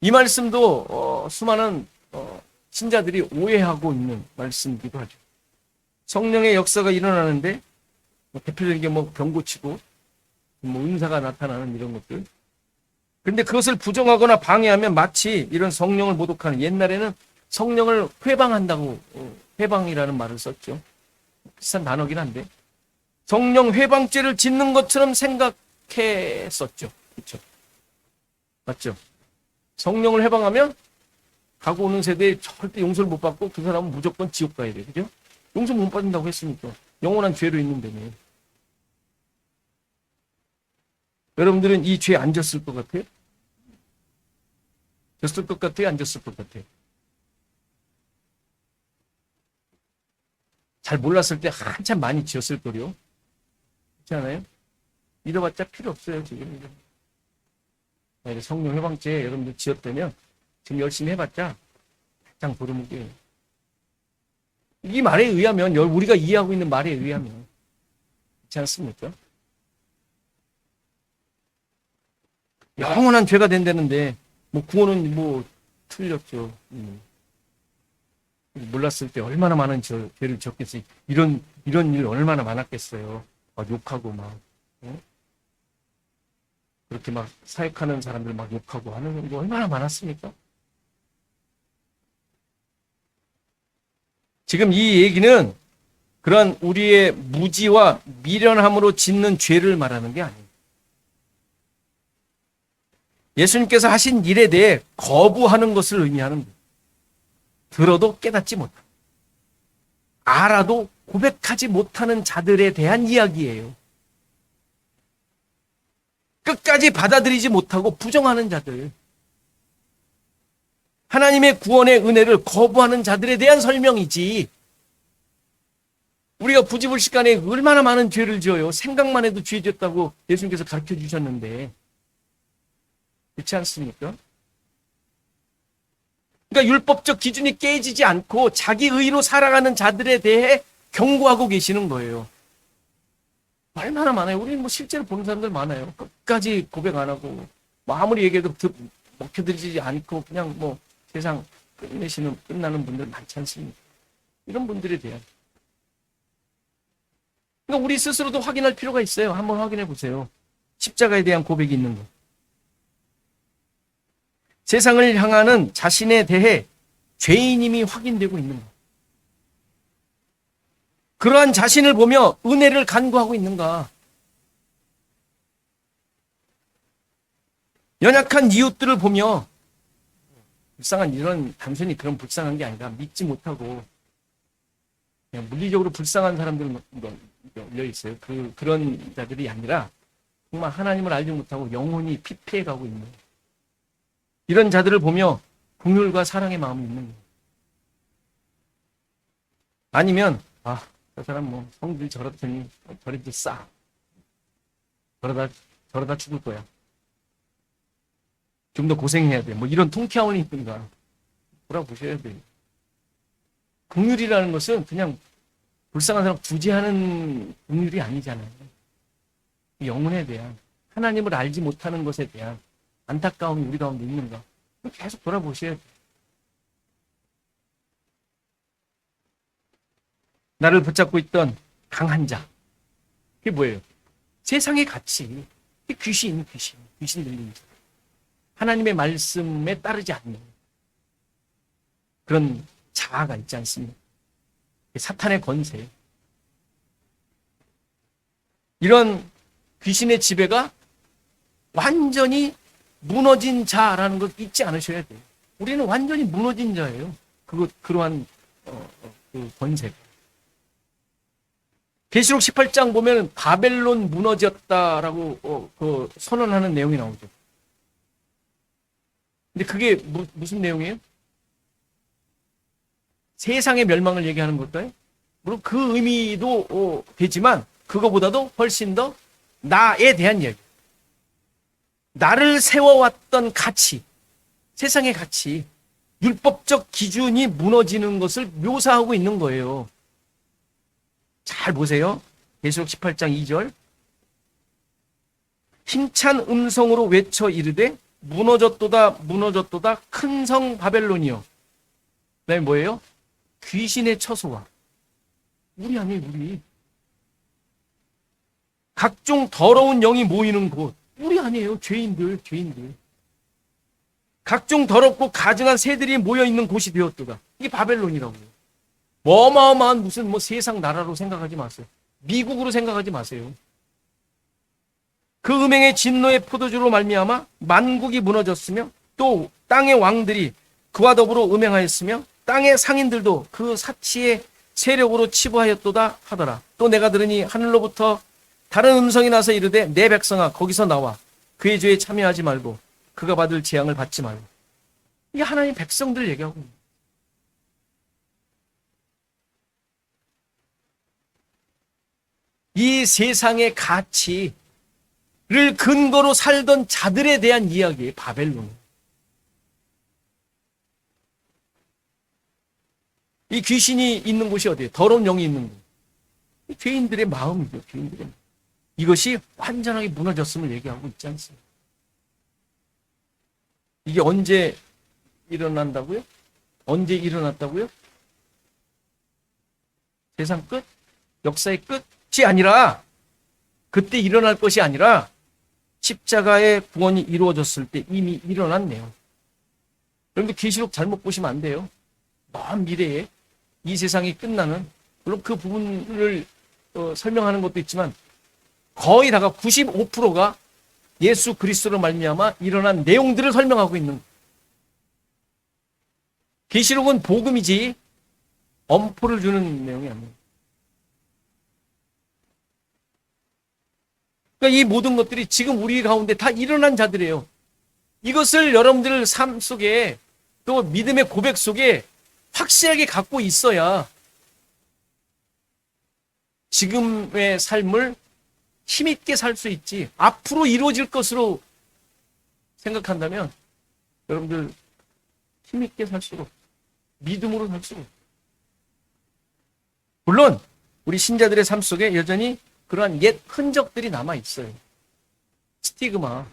S1: 이 말씀도 수많은 신자들이 오해하고 있는 말씀이기도 하죠. 성령의 역사가 일어나는데 대표적인 게 뭐 병 고치고 뭐 은사가 나타나는 이런 것들. 그런데 그것을 부정하거나 방해하면 마치 이런 성령을 모독하는, 옛날에는 성령을 회방한다고 회방이라는 말을 썼죠. 비슷한 단어긴 한데 성령 회방죄를 짓는 것처럼 생각했었죠. 그렇죠? 맞죠? 성령을 회방하면 가고 오는 세대에 절대 용서를 못 받고 그 사람은 무조건 지옥 가야 돼. 그죠? 용서 못 받는다고 했으니까. 영원한 죄로 있는데네. 여러분들은 이 죄에 안 졌을 것 같아요? 졌을 것 같아요? 안 졌을 것 같아요? 잘 몰랐을 때 한참 많이 지었을 거요. 그렇지 않아요? 믿어봤자 필요 없어요, 지금. 성령 회방죄 여러분들 지었다면 지금 열심히 해봤자 장 도루묵이에요. 이 말에 의하면, 우리가 이해하고 있는 말에 의하면 그렇지 않습니까? 영원한 죄가 된다는데 뭐 구원은 뭐 틀렸죠. 몰랐을 때 얼마나 많은 죄를 졌겠어요. 이런 일 얼마나 많았겠어요. 막 욕하고 막 그렇게 막 사역하는 사람들 막 욕하고 하는 거 얼마나 많았습니까? 지금 이 얘기는 그런 우리의 무지와 미련함으로 짓는 죄를 말하는 게 아니에요. 예수님께서 하신 일에 대해 거부하는 것을 의미하는 거예요. 들어도 깨닫지 못하고 알아도 고백하지 못하는 자들에 대한 이야기예요. 끝까지 받아들이지 못하고 부정하는 자들, 하나님의 구원의 은혜를 거부하는 자들에 대한 설명이지, 우리가 부지불식간에 얼마나 많은 죄를 지어요. 생각만 해도 죄 지었다고 예수님께서 가르쳐 주셨는데 그렇지 않습니까? 그러니까 율법적 기준이 깨지지 않고 자기 의로 살아가는 자들에 대해 경고하고 계시는 거예요. 얼마나 많아요. 우리는 뭐 실제로 보는 사람들 많아요. 끝까지 고백 안 하고 뭐 아무리 얘기해도 먹혀들지 않고 그냥 뭐 세상 끝나는 분들 많지 않습니까? 이런 분들에 대한. 그러니까 우리 스스로도 확인할 필요가 있어요. 한번 확인해 보세요. 십자가에 대한 고백이 있는 거. 세상을 향하는 자신에 대해 죄인임이 확인되고 있는 거. 그러한 자신을 보며 은혜를 간구하고 있는가? 연약한 이웃들을 보며 불쌍한 이런 단순히 그런 불쌍한 게 아니라 믿지 못하고 그냥 물리적으로 불쌍한 사람들 열려 있어요. 그런 자들이 아니라 정말 하나님을 알지 못하고 영혼이 피폐해가고 있는 이런 자들을 보며 긍휼과 사랑의 마음이 있는 거예요. 아니면 저 사람 뭐 성질 저렇더니 저리도 싸. 저러다 죽을 거야. 좀 더 고생해야 돼. 뭐 이런 통쾌함이 있든가. 돌아보셔야 돼요. 긍휼이라는 것은 그냥 불쌍한 사람 구제하는 긍휼이 아니잖아요. 영혼에 대한 하나님을 알지 못하는 것에 대한 안타까움이 우리 가운데 있는가. 계속 돌아보셔야 돼요. 나를 붙잡고 있던 강한 자. 그게 뭐예요? 세상의 가치. 귀신 들리는 자. 하나님의 말씀에 따르지 않는 그런 자아가 있지 않습니까? 사탄의 권세. 이런 귀신의 지배가 완전히 무너진 자라는 걸 잊지 않으셔야 돼요. 우리는 완전히 무너진 자예요. 그러한 그 권세. 계시록 18장 보면 바벨론 무너졌다라고 그 선언하는 내용이 나오죠. 근데 그게 무슨 내용이에요? 세상의 멸망을 얘기하는 걸까요? 물론 그 의미도 되지만 그거보다도 훨씬 더 나에 대한 이야기. 나를 세워왔던 가치, 세상의 가치, 율법적 기준이 무너지는 것을 묘사하고 있는 거예요. 잘 보세요. 계시록 18장 2절. 힘찬 음성으로 외쳐 이르되 무너졌도다 무너졌도다 큰 성 바벨론이여. 그다음에 뭐예요? 귀신의 처소와. 우리 아니에요, 우리. 각종 더러운 영이 모이는 곳. 우리 아니에요, 죄인들. 각종 더럽고 가증한 새들이 모여있는 곳이 되었도다. 이게 바벨론이라고요. 어마어마한 무슨 세상 나라로 생각하지 마세요. 미국으로 생각하지 마세요. 그 음행의 진노의 포도주로 말미암아 만국이 무너졌으며 또 땅의 왕들이 그와 더불어 음행하였으며 땅의 상인들도 그 사치의 세력으로 치부하였도다 하더라. 또 내가 들으니 하늘로부터 다른 음성이 나서 이르되 내 백성아 거기서 나와 그의 죄에 참여하지 말고 그가 받을 재앙을 받지 말고. 이게 하나님 백성들 얘기하고 있는 거예요. 이 세상의 가치를 근거로 살던 자들에 대한 이야기예요. 바벨론. 이 귀신이 있는 곳이 어디예요? 더러운 영이 있는 곳. 죄인들의 마음이죠. 죄인들의 마음. 이것이 완전하게 무너졌음을 얘기하고 있지 않습니까? 이게 언제 일어난다고요? 언제 일어났다고요? 세상 끝? 역사의 끝이 아니라 그때 일어날 것이 아니라 십자가의 구원이 이루어졌을 때 이미 일어났네요. 여러분들 계시록 잘못 보시면 안 돼요. 먼 미래에 이 세상이 끝나는, 물론 그 부분을 설명하는 것도 있지만 거의 다가 95%가 예수 그리스도로 말미암아 일어난 내용들을 설명하고 있는. 계시록은 복음이지 엄포를 주는 내용이 아닙니다. 그러니까 이 모든 것들이 지금 우리 가운데 다 일어난 자들이에요. 이것을 여러분들 삶 속에 또 믿음의 고백 속에 확실하게 갖고 있어야 지금의 삶을 힘있게 살 수 있지. 앞으로 이루어질 것으로 생각한다면 여러분들 힘있게 살 수가 없어요. 믿음으로 살 수가 없어요. 물론 우리 신자들의 삶 속에 여전히 그러한 옛 흔적들이 남아 있어요. 스티그마,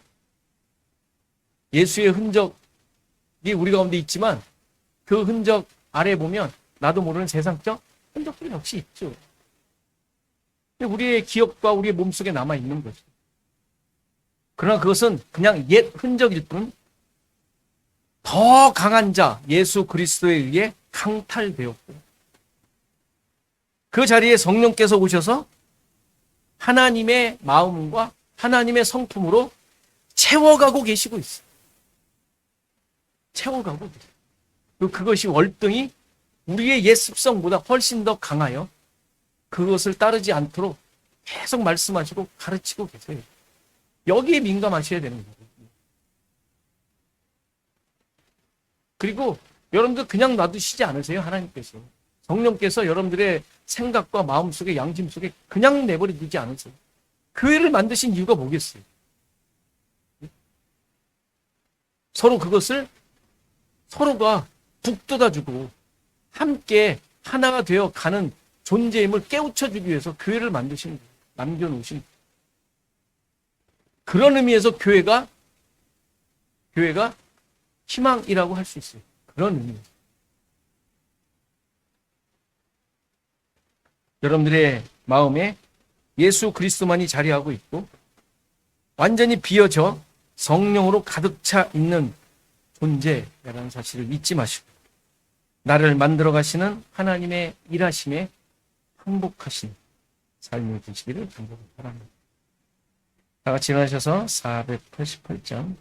S1: 예수의 흔적이 우리 가운데 있지만 그 흔적 아래 보면 나도 모르는 세상적 흔적들이 역시 있죠. 근데 우리의 기억과 우리의 몸속에 남아 있는 거죠. 그러나 그것은 그냥 옛 흔적일 뿐 더 강한 자 예수 그리스도에 의해 강탈되었고 그 자리에 성령께서 오셔서 하나님의 마음과 하나님의 성품으로 채워가고 계시고 있어요. 채워가고 계세요. 그것이 월등히 우리의 옛 습성보다 훨씬 더 강하여 그것을 따르지 않도록 계속 말씀하시고 가르치고 계세요. 여기에 민감하셔야 되는 거예요. 그리고 여러분들 그냥 놔두시지 않으세요. 하나님께서. 성령께서 여러분들의 생각과 마음속에 양심 속에 그냥 내버려 두지 않으세요. 교회를 만드신 이유가 뭐겠어요? 서로 그것을 서로가 북돋아주고 함께 하나가 되어 가는 존재임을 깨우쳐주기 위해서 교회를 만드신 거예요. 남겨놓으신 거예요. 그런 의미에서 교회가 희망이라고 할 수 있어요. 그런 의미. 여러분들의 마음에 예수 그리스도만이 자리하고 있고 완전히 비어져 성령으로 가득 차 있는 존재라는 사실을 잊지 마시고 나를 만들어 가시는 하나님의 일하심에 항복하신 삶을 되시기를 간절히 바랍니다. 다 같이 일어나셔서 488장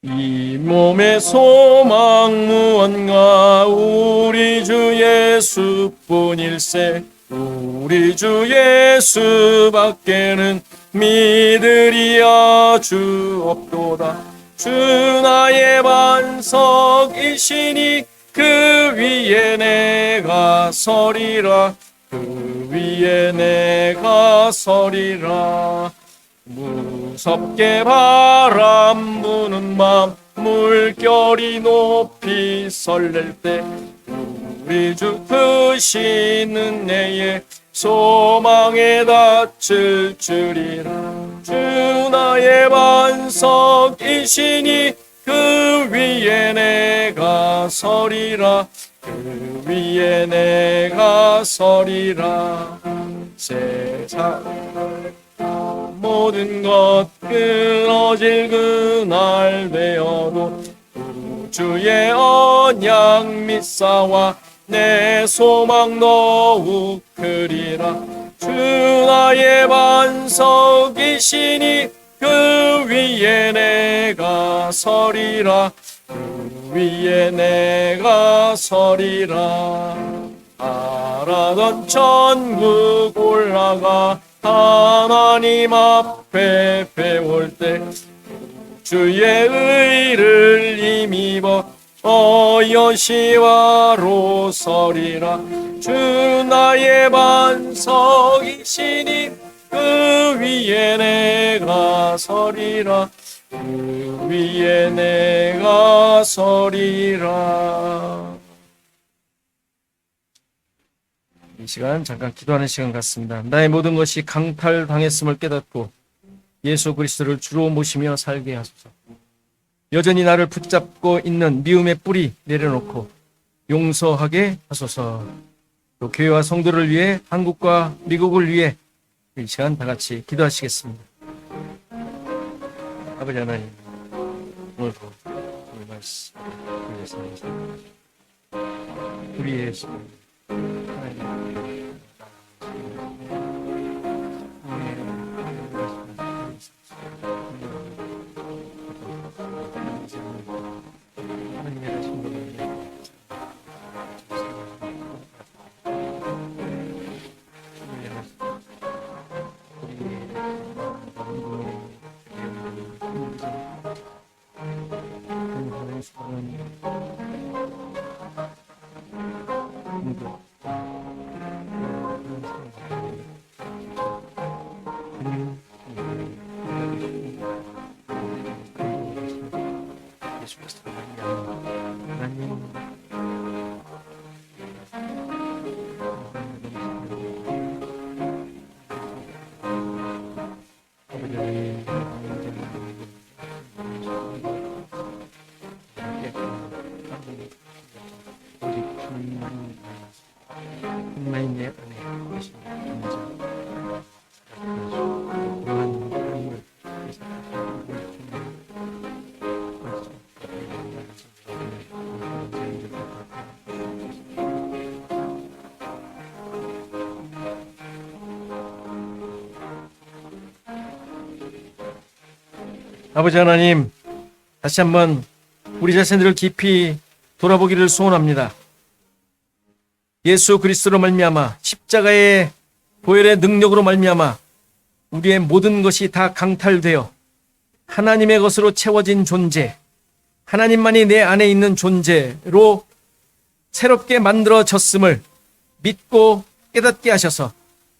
S1: 이 몸의 소망 무언가 우리 주 예수뿐일세 우리 주 예수밖에는 믿으리 아주 없도다 주 나의 반석이시니 그 위에 내가 서리라 그 위에 내가 서리라 무섭게 바람 부는 밤 물결이 높이 설렐 때 우리 주 크신 은혜에 소망에 닿을 줄이라 주 나의 반석이시니 그 위에 내가 서리라 그 위에 내가 서리라 세상 모든 것 끊어질 그날 되어도 주의 언약 믿사와 내 소망 더욱 크리라 주 나의 반석이시니 그 위에 내가 서리라 그 위에 내가 서리라 바라던 천국 올라가 하나님 앞에 배울 때 주의 의를 힘입어 여시와로 서리라 주 나의 반석이시니 그 위에 내가 서리라 그 위에 내가 서리라. 이 시간 잠깐 기도하는 시간 같습니다. 나의 모든 것이 강탈당했음을 깨닫고 예수 그리스도를 주로 모시며 살게 하소서. 여전히 나를 붙잡고 있는 미움의 뿌리 내려놓고 용서하게 하소서. 또 교회와 성도를 위해 한국과 미국을 위해 이 시간 다 같이 기도하시겠습니다. 아버지 하나님 오늘도 우리 말씀 우리의 주님도 예수 그리스도 하나님 아버지 하나님 오직 주님만이 내 안에 계신 존재 그러한 하나님을 아버지 하나님, 다시 한번 우리 자신들을 깊이 돌아보기를 소원합니다. 예수 그리스도로 말미암아 십자가의 보혈의 능력으로 말미암아 우리의 모든 것이 다 강탈되어 하나님의 것으로 채워진 존재, 하나님만이 내 안에 있는 존재로 새롭게 만들어졌음을 믿고 깨닫게 하셔서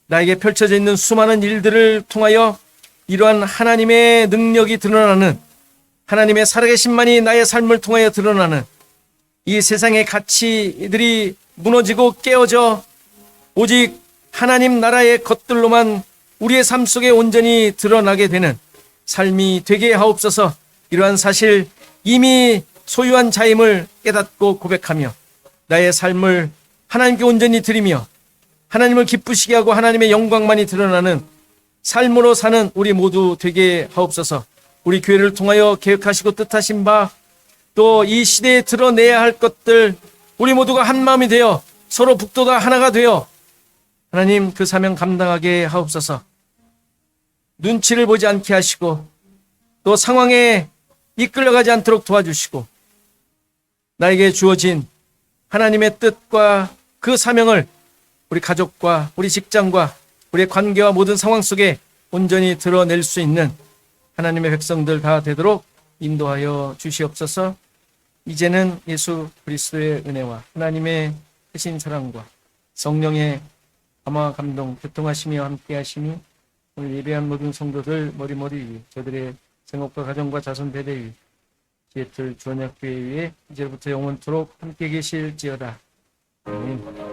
S1: 나에게 펼쳐져 있는 수많은 일들을 통하여 이러한 하나님의 능력이 드러나는, 하나님의 살아계신만이 나의 삶을 통하여 드러나는 이 세상의 가치들이 무너지고 깨어져 오직 하나님 나라의 것들로만 우리의 삶 속에 온전히 드러나게 되는 삶이 되게 하옵소서. 이러한 사실 이미 소유한 자임을 깨닫고 고백하며 나의 삶을 하나님께 온전히 드리며 하나님을 기쁘시게 하고 하나님의 영광만이 드러나는 삶으로 사는 우리 모두 되게 하옵소서. 우리 교회를 통하여 계획하시고 뜻하신 바, 또 이 시대에 드러내야 할 것들, 우리 모두가 한 마음이 되어 서로 북돋아 하나가 되어 하나님 그 사명 감당하게 하옵소서. 눈치를 보지 않게 하시고 또 상황에 이끌려가지 않도록 도와주시고 나에게 주어진 하나님의 뜻과 그 사명을 우리 가족과 우리 직장과 우리의 관계와 모든 상황 속에 온전히 드러낼 수 있는 하나님의 백성들 다 되도록 인도하여 주시옵소서. 이제는 예수 그리스도의 은혜와 하나님의 크신 사랑과 성령의 감화 감동 교통하시며 함께 하시니 오늘 예배한 모든 성도들 머리머리 위, 저들의 생업과 가정과 자손 대대 위, 지혜틀 주원약교회 위에 이제부터 영원토록 함께 계실지어다. 아멘.